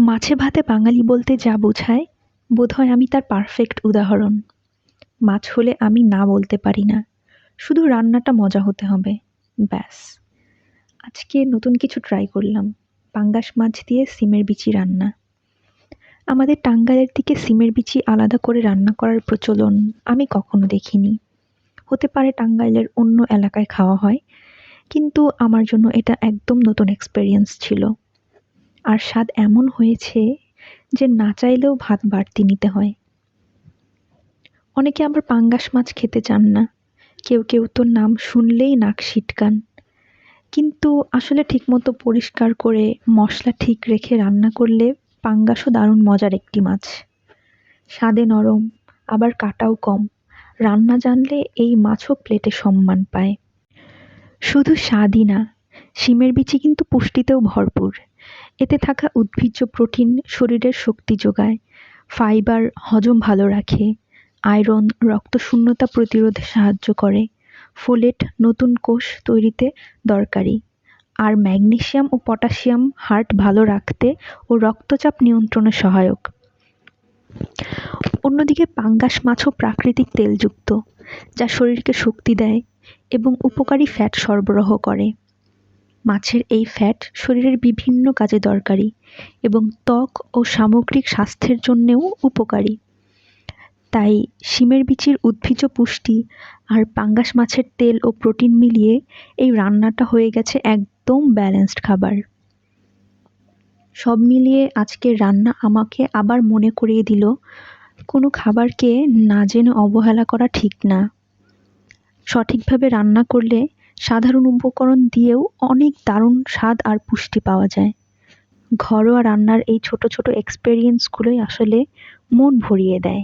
মাছে ভাতে বাঙালি বলতে যা বোঝায়, বোধহয় আমি তার পারফেক্ট উদাহরণ। মাছ হলে আমি না বলতে পারি না, শুধু রান্নাটা মজা হতে হবে, ব্যাস। আজকে নতুন কিছু ট্রাই করলাম, পাঙ্গাস মাছ দিয়ে সিমের বিচি রান্না। আমাদের টাঙ্গাইলের দিকে সিমের বিচি আলাদা করে রান্না করার প্রচলন আমি কখনো দেখিনি। হতে পারে টাঙ্গাইলের অন্য এলাকায় খাওয়া হয়, কিন্তু আমার জন্য এটা একদম নতুন এক্সপেরিয়েন্স ছিল। আর স্বাদ এমন হয়েছে যে না চাইলেও ভাত বাড়তি নিতে হয়। অনেকে আবার পাঙ্গাস মাছ খেতে চান না, কেউ কেউ তো নাম শুনলেই নাক সিটকান। কিন্তু আসলে ঠিকমতো পরিষ্কার করে মশলা ঠিক রেখে রান্না করলে পাঙ্গাসও দারুণ মজার একটি মাছ। স্বাদে নরম, আবার কাটাও কম। রান্না জানলে এই মাছও প্লেটে সম্মান পায়। শুধু স্বাদই না, শিমের বিচি কিন্তু পুষ্টিতেও ভরপুর। এতে থাকা উদ্ভিজ্জ প্রোটিন শরীরের শক্তি যোগায়, ফাইবার হজম ভালো রাখে, আয়রন রক্তশূন্যতা প্রতিরোধে সাহায্য করে, ফোলেট নতুন কোষ তৈরিতে দরকারি, আর ম্যাগনেসিয়াম ও পটাশিয়াম হার্ট ভালো রাখতে ও রক্তচাপ নিয়ন্ত্রণে সহায়ক। অন্যদিকে পাঙ্গাস মাছও প্রাকৃতিক তেলযুক্ত, যা শরীরকে শক্তি দেয় এবং উপকারী ফ্যাট সরবরাহ করে। মাছের এই ফ্যাট শরীরের বিভিন্ন কাজে দরকারি এবং ত্বক ও সামগ্রিক স্বাস্থ্যের জন্যেও উপকারী। তাই শিমের বিচির উদ্ভিজ্জ পুষ্টি আর পাঙ্গাস মাছের তেল ও প্রোটিন মিলিয়ে এই রান্নাটা হয়ে গেছে একদম ব্যালেন্সড খাবার। সব মিলিয়ে আজকের রান্না আমাকে আবার মনে করিয়ে দিল, কোনো খাবারকে না জেনে অবহেলা করা ঠিক না। সঠিকভাবে রান্না করলে সাধারণ উপকরণ দিয়েও অনেক দারুণ স্বাদ আর পুষ্টি পাওয়া যায়। ঘরোয়া রান্নার এই ছোট ছোট এক্সপেরিয়েন্সগুলোই আসলে মন ভরিয়ে দেয়।